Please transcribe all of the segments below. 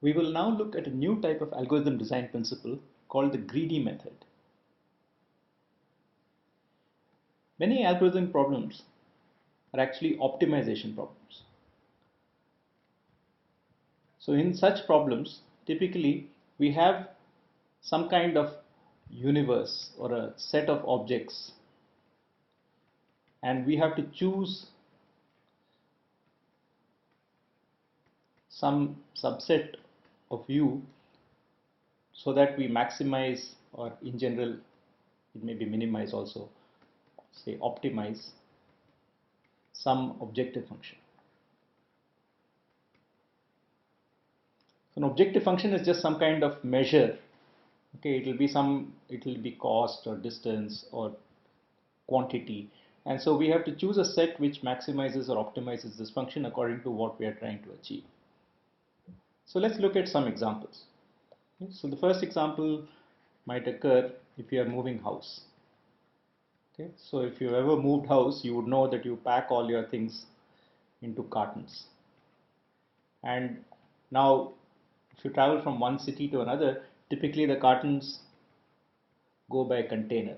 We will now look at a new type of algorithm design principle called the greedy method. Many algorithm problems are actually optimization problems. So in such problems, typically we have some kind of universe or a set of objects, and we have to choose some subset of u so that we maximize, or in general it may be minimize also, say optimize some objective function. So an objective function is just some kind of measure. Okay, it will be cost or distance or quantity, and so we have to choose a set which maximizes or optimizes this function according to what we are trying to achieve. So let's look at some examples. Okay, so the first example might occur if you are moving house. Okay, so if you ever moved house, you would know that you pack all your things into cartons, and now if you travel from one city to another, typically the cartons go by a container.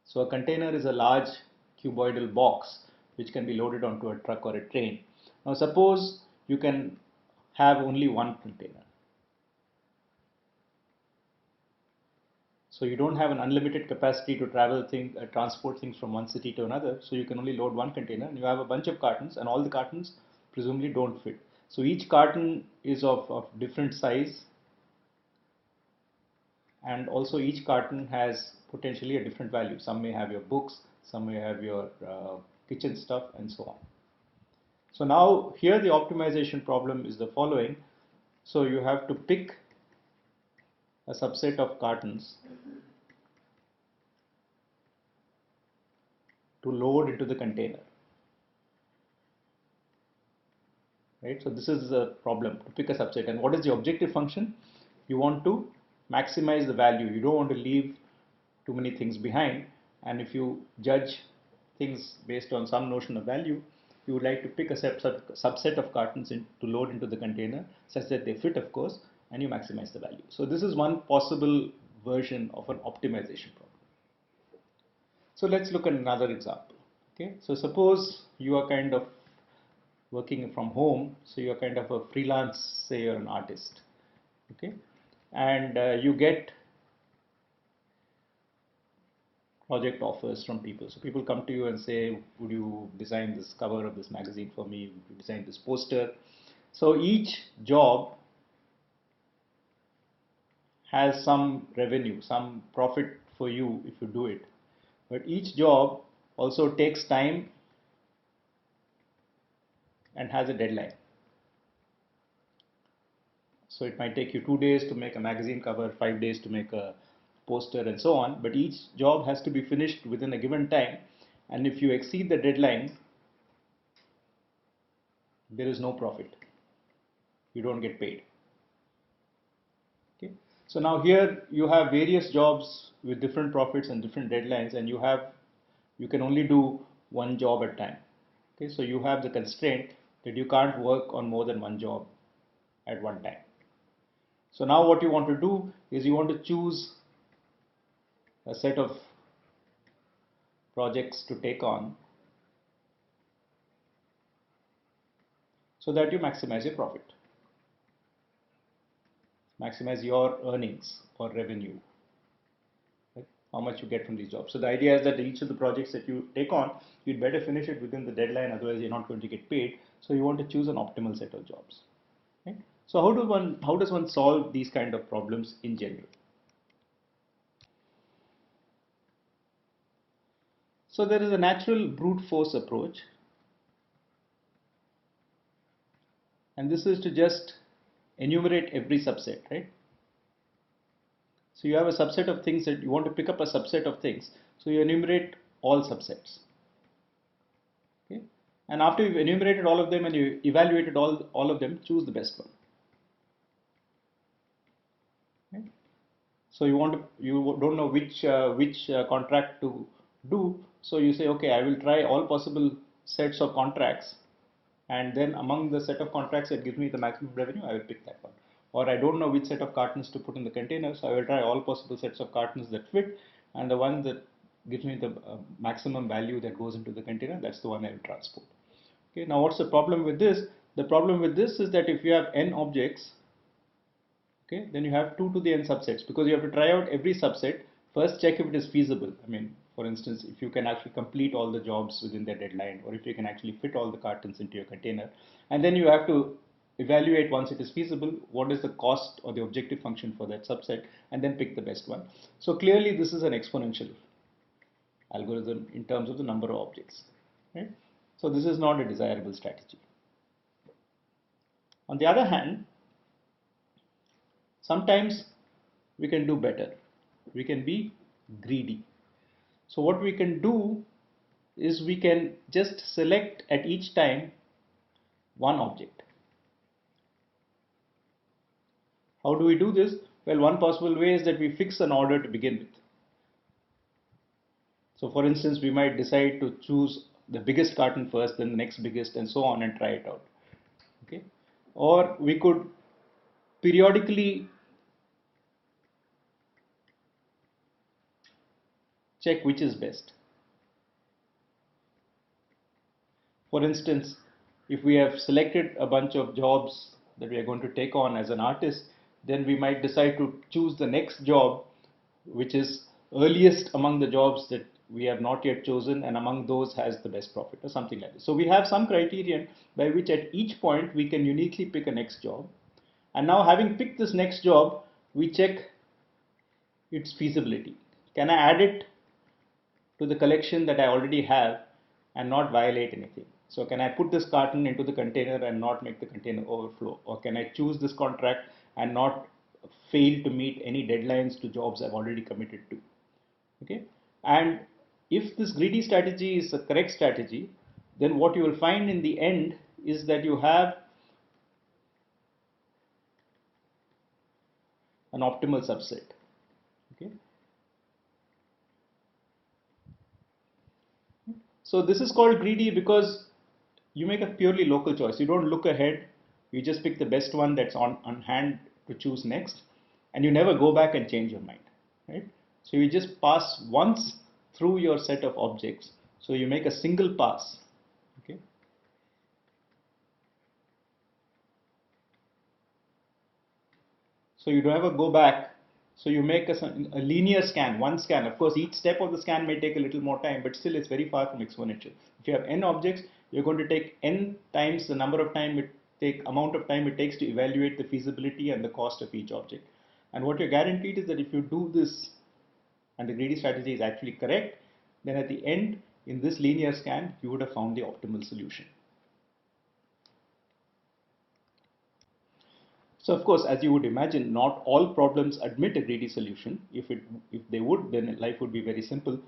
So a container is a large cuboidal box which can be loaded onto a truck or a train. Now suppose you can have only one container. So you don't have an unlimited capacity to transport things from one city to another. So you can only load one container, and you have a bunch of cartons, and all the cartons presumably don't fit. So each carton is of different size, and also each carton has potentially a different value. Some may have your books, some may have your kitchen stuff, and so on. So now here the optimization problem is the following. So you have to pick a subset of cartons to load into the container. Right? So this is the problem, to pick a subset. And what is the objective function? You want to maximize the value. You don't want to leave too many things behind. And if you judge things based on some notion of value, you would like to pick a subset of cartons to load into the container such that they fit, of course, and you maximize the value. So this is one possible version of an optimization problem. So let's look at another example. Okay, so suppose you are kind of working from home, so you're kind of a freelance, say you're an artist, okay, and you get project offers from people. So people come to you and say, would you design this cover of this magazine for me, would you design this poster? So each job has some revenue, some profit for you if you do it, but each job also takes time and has a deadline. So it might take you 2 days to make a magazine cover, 5 days to make a poster, and so on, but each job has to be finished within a given time, and if you exceed the deadline, there is no profit. You don't get paid. Okay. So now here you have various jobs with different profits and different deadlines, and you can only do one job at a time. Okay, so you have the constraint that you can't work on more than one job at one time. So now what you want to do is you want to choose a set of projects to take on so that you maximize your profit, maximize your earnings or revenue, right? How much you get from these jobs. So the idea is that each of the projects that you take on, you'd better finish it within the deadline, otherwise you're not going to get paid. So you want to choose an optimal set of jobs. Right? So how does one solve these kind of problems in general? So there is a natural brute force approach, and this is to just enumerate every subset, right? So you have a subset of things that you want to pick up a subset of things, so you enumerate all subsets. Okay? And after you've enumerated all of them and you evaluated all of them, choose the best one. Okay? So you don't know which contract to do, so you say, okay, I will try all possible sets of contracts, and then among the set of contracts that gives me the maximum revenue, I will pick that one. or I don't know which set of cartons to put in the container, so I will try all possible sets of cartons that fit, and the one that gives me the maximum value that goes into the container, that's the one I will transport. Okay, now what's the problem with this? The problem with this is that if you have n objects, okay, then you have 2 to the n subsets, because you have to try out every subset, first check if it is feasible. I mean, for instance, if you can actually complete all the jobs within their deadline, or if you can actually fit all the cartons into your container, and then you have to evaluate, once it is feasible, what is the cost or the objective function for that subset, and then pick the best one. So clearly this is an exponential algorithm in terms of the number of objects, right? So this is not a desirable strategy. On the other hand, sometimes we can do better. We can be greedy. So what we can do is we can just select at each time one object. How do we do this? Well, one possible way is that we fix an order to begin with. So for instance, we might decide to choose the biggest carton first, then the next biggest, and so on, and try it out. Okay? Or we could periodically check which is best. For instance, if we have selected a bunch of jobs that we are going to take on as an artist, then we might decide to choose the next job which is earliest among the jobs that we have not yet chosen, and among those has the best profit, or something like this. So we have some criterion by which at each point we can uniquely pick a next job. And now, having picked this next job, we check its feasibility. Can I add it to the collection that I already have and not violate anything? So can I put this carton into the container and not make the container overflow? Or can I choose this contract and not fail to meet any deadlines to jobs I've already committed to? Okay. And if this greedy strategy is the correct strategy, then what you will find in the end is that you have an optimal subset. Okay. So this is called greedy because you make a purely local choice. You don't look ahead. You just pick the best one that's on hand to choose next, and you never go back and change your mind, right? So you just pass once through your set of objects. So you make a single pass, okay? So you don't ever go back. So you make a linear scan, one scan. Of course, each step of the scan may take a little more time, but still it's very far from exponential. If you have n objects, you're going to take n times the number of time amount of time it takes to evaluate the feasibility and the cost of each object. And what you're guaranteed is that if you do this and the greedy strategy is actually correct, then at the end, in this linear scan, you would have found the optimal solution. So of course, as you would imagine, not all problems admit a greedy solution. If they would, then life would be very simple.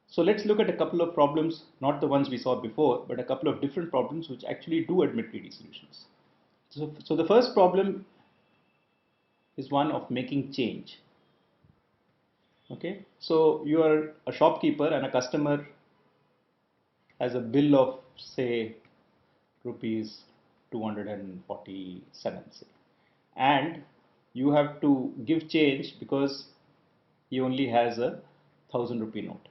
So let's look at a couple of problems, not the ones we saw before, but a couple of different problems which actually do admit greedy solutions. So the first problem is one of making change. Okay, so you are a shopkeeper and a customer has a bill of say rupees 247, say, and you have to give change because he only has a 1,000 rupee note.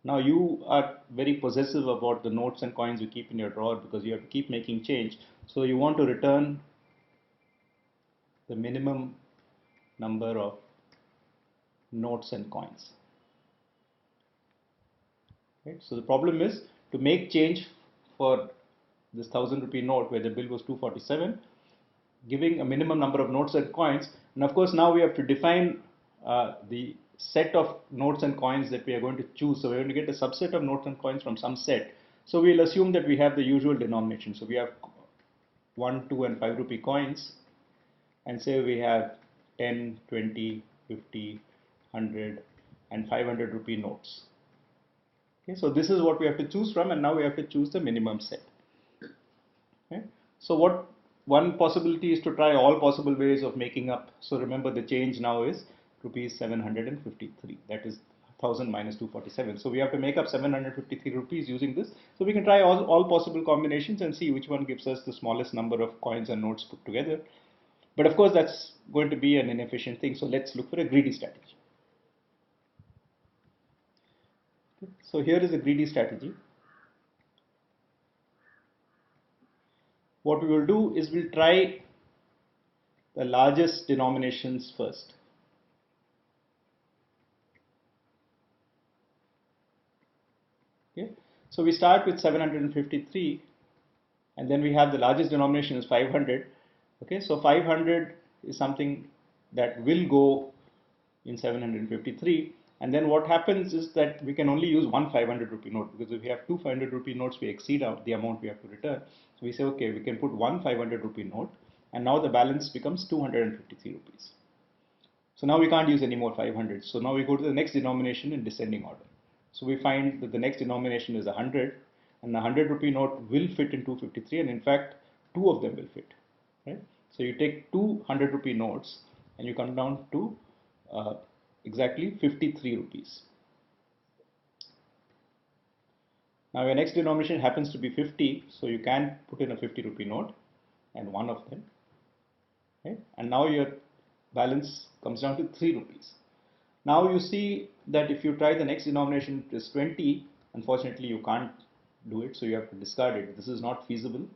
Now you are very possessive about the notes and coins you keep in your drawer because you have to keep making change. So you want to return the minimum number of notes and coins. Right? So the problem is to make change for this 1,000 rupee note where the bill was 247, giving a minimum number of notes and coins. And of course now we have to define the set of notes and coins that we are going to choose. So we're going to get a subset of notes and coins from some set. So we'll assume that we have the usual denomination. So we have 1, 2 and 5 rupee coins, and say we have 10, 20, 50, 100 and 500 rupee notes. Okay, so this is what we have to choose from, and now we have to choose the minimum set. Okay. So what one possibility is to try all possible ways of making up. So remember, the change now is rupees 753. That is 1000 minus 247. So we have to make up 753 rupees using this. So we can try all possible combinations and see which one gives us the smallest number of coins and notes put together. But of course, that's going to be an inefficient thing. So let's look for a greedy strategy. So here is a greedy strategy. What we will do is we'll try the largest denominations first. Okay. So we start with 753, and then we have the largest denomination is 500. Okay, so 500 is something that will go in 753, and then what happens is that we can only use one 500 rupee note, because if we have two 500 rupee notes, we exceed the amount we have to return. So we say, okay, we can put one 500 rupee note, and now the balance becomes 253 rupees. So now we can't use any more 500. So now we go to the next denomination in descending order. So we find that the next denomination is 100, and the 100 rupee note will fit in 253, and in fact, two of them will fit. Right? So you take 200 rupee notes, and you come down to exactly 53 rupees. Now your next denomination happens to be 50, so you can put in a 50 rupee note and one of them. Right? And now your balance comes down to 3 rupees. Now you see that if you try the next denomination, it is 20. Unfortunately, you can't do it, so you have to discard it. This is not feasible.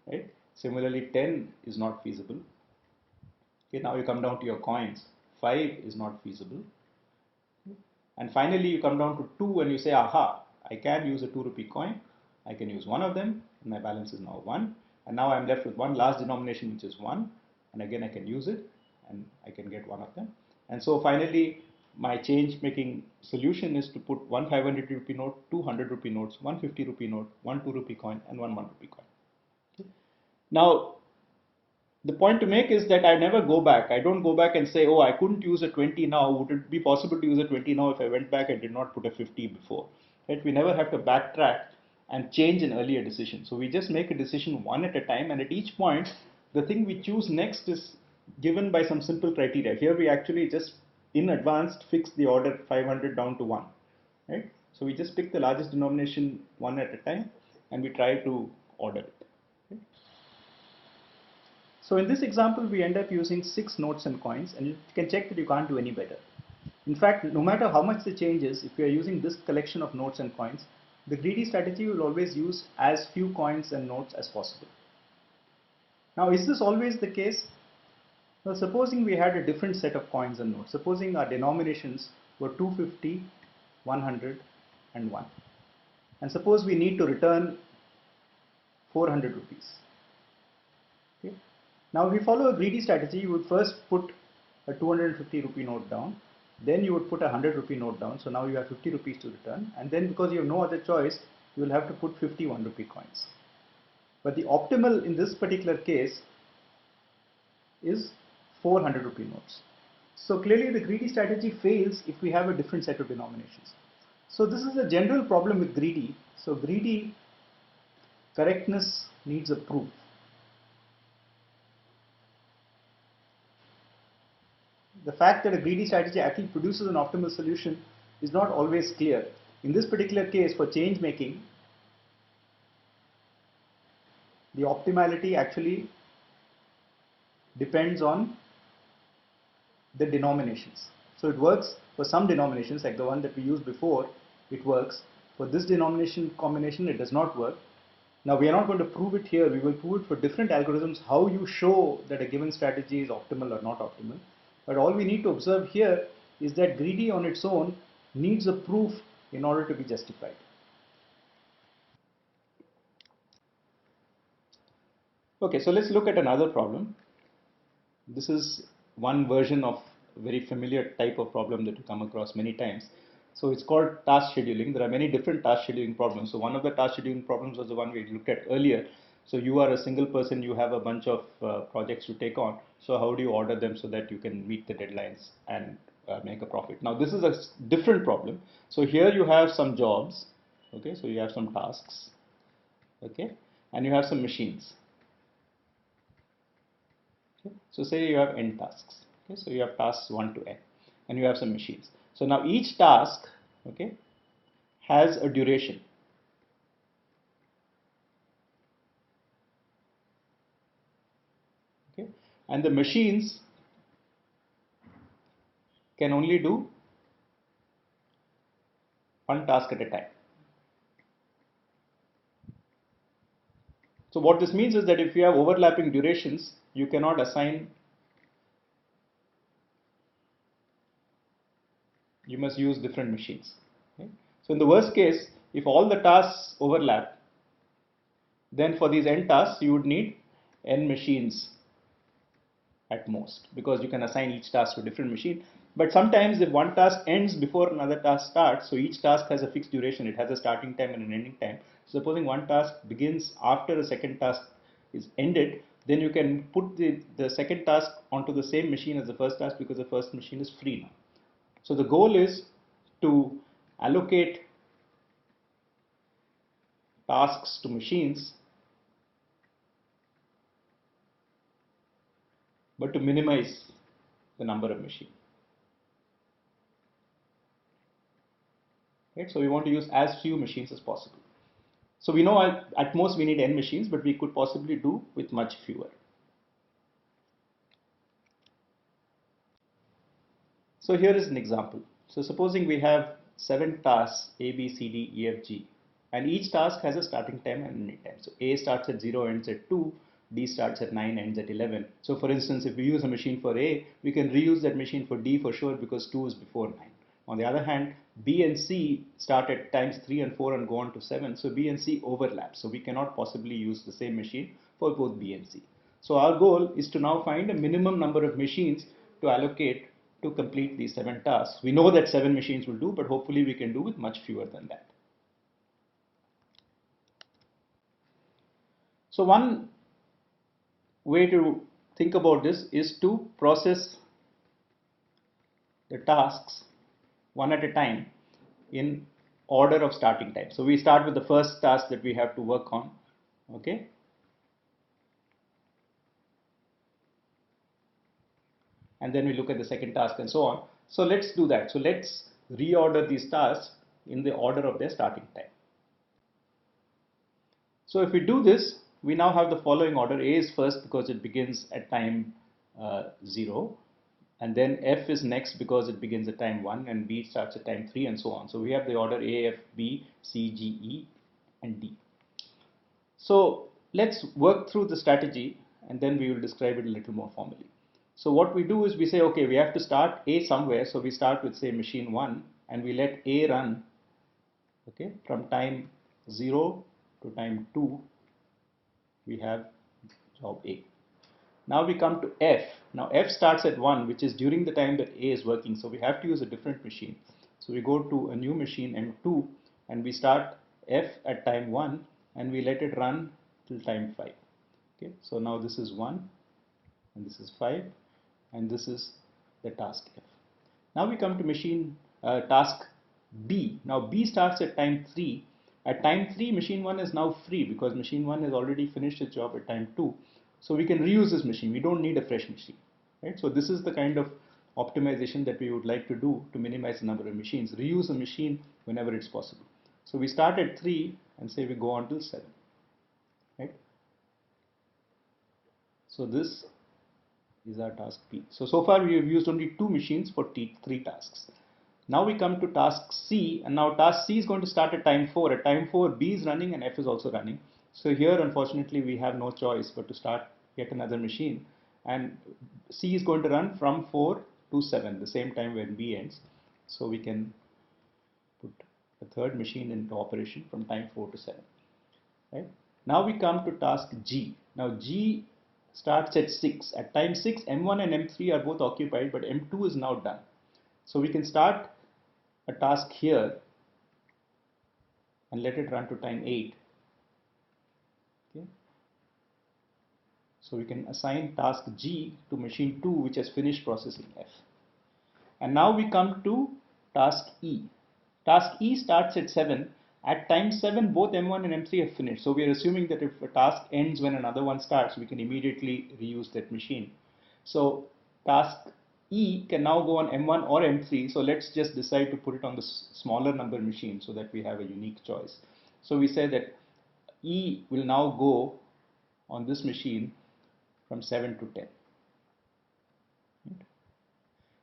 Right? Similarly, 10 is not feasible. Okay, now you come down to your coins. 5 is not feasible. And finally, you come down to 2 and you say, aha, I can use a 2 rupee coin. I can use one of them, and my balance is now 1. And now I'm left with one last denomination, which is 1. And again, I can use it, and I can get one of them. And so finally, my change making solution is to put one 500 rupee note, 200 rupee notes, 150 rupee note, one 2 rupee coin, and one 1 rupee coin. Okay. Now, the point to make is that I never go back. I don't go back and say, oh, I couldn't use a 20 now. Would it be possible to use a 20 now if I went back and did not put a 50 before? Right? We never have to backtrack and change an earlier decision. So we just make a decision one at a time, and at each point, the thing we choose next is given by some simple criteria. Here we actually just in advance fix the order 500 down to 1. Right? So we just pick the largest denomination one at a time, and we try to order it. Okay? So in this example, we end up using 6 notes and coins, and you can check that you can't do any better. In fact, no matter how much the change is, if we are using this collection of notes and coins, the greedy strategy will always use as few coins and notes as possible. Now, is this always the case? Well, supposing we had a different set of coins and notes. Supposing our denominations were 250, 100, and 1. And suppose we need to return 400 rupees. Okay. Now, if we follow a greedy strategy, you would first put a 250 rupee note down, then you would put a 100 rupee note down, so now you have 50 rupees to return, and then because you have no other choice, you will have to put 51 rupee coins. But the optimal in this particular case is 400 rupee notes. So clearly the greedy strategy fails if we have a different set of denominations. So this is a general problem with greedy. So greedy correctness needs a proof. The fact that a greedy strategy actually produces an optimal solution is not always clear. In this particular case, for change making, the optimality actually depends on the denominations. So it works for some denominations, like the one that we used before, it works. For this denomination combination, it does not work. Now we are not going to prove it here. We will prove it for different algorithms, how you show that a given strategy is optimal or not optimal. But all we need to observe here is that greedy on its own needs a proof in order to be justified. Okay, so let's look at another problem. This is one version of a very familiar type of problem that you come across many times. So it's called task scheduling. There are many different task scheduling problems. So one of the task scheduling problems was the one we looked at earlier. So you are a single person, you have a bunch of projects to take on. So how do you order them so that you can meet the deadlines and make a profit? Now this is a different problem. So here you have some jobs, okay, so you have some tasks, okay, and you have some machines. Okay? So say you have n tasks, okay, so you have tasks 1 to n, and you have some machines. So now each task okay, has a duration. Okay, and the machines can only do one task at a time. So what this means is that if you have overlapping durations, you cannot assign, you must use different machines. Okay? So in the worst case, if all the tasks overlap, then for these n tasks, you would need n machines at most, because you can assign each task to a different machine. But sometimes if one task ends before another task starts, so each task has a fixed duration, it has a starting time and an ending time. Supposing one task begins after the second task is ended, then you can put the second task onto the same machine as the first task, because the first machine is free now. So the goal is to allocate tasks to machines, but to minimize the number of machines. Right? So we want to use as few machines as possible. So we know at most we need n machines, but we could possibly do with much fewer. So here is an example. So supposing we have 7 tasks A, B, C, D, E, F, G, and each task has a starting time and an ending time. So A starts at 0, ends at 2, D starts at 9, ends at 11. So for instance, if we use a machine for A, we can reuse that machine for D for sure, because 2 is before 9. On the other hand, B and C start at times 3 and 4 and go on to 7. So B and C overlap. So we cannot possibly use the same machine for both B and C. So our goal is to now find a minimum number of machines to allocate to complete these 7 tasks. We know that 7 machines will do, but hopefully we can do with much fewer than that. So one way to think about this is to process the tasks one at a time in order of starting time. So we start with the first task that we have to work on, okay? And then we look at the second task and so on. So let's do that. So let's reorder these tasks in the order of their starting time. So if we do this, we now have the following order. A is first because it begins at time 0, and then F is next because it begins at time 1, and B starts at time 3, and so on. So we have the order A, F, B, C, G, E, and D. So let's work through the strategy, and then we will describe it a little more formally. So what we do is we say, okay, we have to start A somewhere. So we start with, say, machine 1, and we let A run, okay, from time 0 to time 2. We have job A. Now we come to F. Now F starts at 1, which is during the time that A is working. So we have to use a different machine. So we go to a new machine M2, and we start F at time 1, and we let it run till time 5. Okay. So now this is 1, and this is 5, and this is the task F. Now we come to machine task B. Now B starts at time 3. At time 3, machine 1 is now free because machine 1 has already finished its job at time 2. So we can reuse this machine. We don't need a fresh machine. Right? So this is the kind of optimization that we would like to do to minimize the number of machines. Reuse a machine whenever it's possible. So we start at 3 and say we go on till 7. Right? So this is our task B. So far we have used only 2 machines for 3 tasks. Now we come to task C, and now task C is going to start at time 4. At time 4, B is running and F is also running. So here, unfortunately, we have no choice but to start yet another machine. And C is going to run from 4 to 7, the same time when B ends. So we can put a third machine into operation from time 4 to 7. Right? Now we come to task G. Now G starts at 6. At time 6, M1 and M3 are both occupied, but M2 is now done. So we can start a task here and let it run to time 8. Okay. So we can assign task G to machine 2, which has finished processing F. And now we come to task E. Task E starts at 7. At time 7, both M1 and M3 have finished. So we are assuming that if a task ends when another one starts, we can immediately reuse that machine. So task E can now go on M1 or M3. So let's just decide to put it on the smaller number machine so that we have a unique choice. So we say that E will now go on this machine from 7 to 10.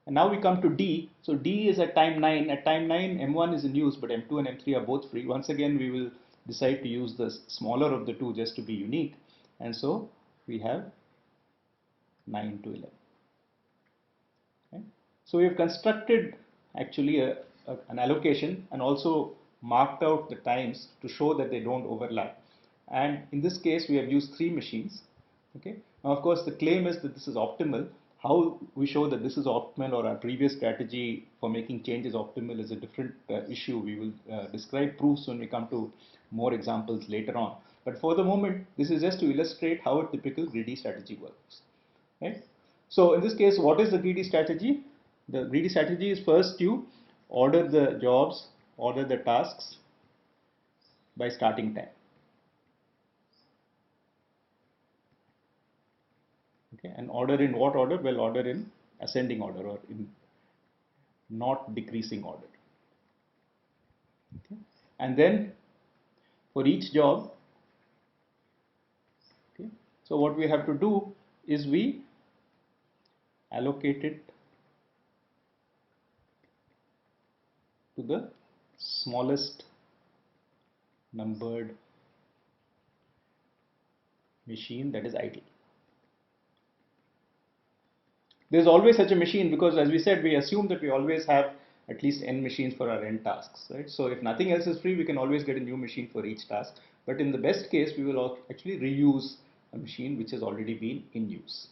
And now we come to D. So D is at time 9. At time 9, M1 is in use, but M2 and M3 are both free. Once again, we will decide to use the smaller of the two just to be unique. And so we have 9 to 11. Okay. So we have constructed actually an allocation and also marked out the times to show that they don't overlap. And in this case, we have used 3 machines. Okay. Now, of course, the claim is that this is optimal. How we show that this is optimal or our previous strategy for making changes optimal is a different issue. We will describe proofs when we come to more examples later on. But for the moment, this is just to illustrate how a typical greedy strategy works. Right? So in this case, what is the greedy strategy? The greedy strategy is first you order the jobs, order the tasks by starting time. Okay, and order in what order? Well, order in ascending order or in not decreasing order. Okay. And then for each job, okay, so what we have to do is we allocate it to the smallest numbered machine that is idle. There's always such a machine because, as we said, we assume that we always have at least n machines for our n tasks, right? So if nothing else is free, we can always get a new machine for each task. But in the best case, we will actually reuse a machine which has already been in use.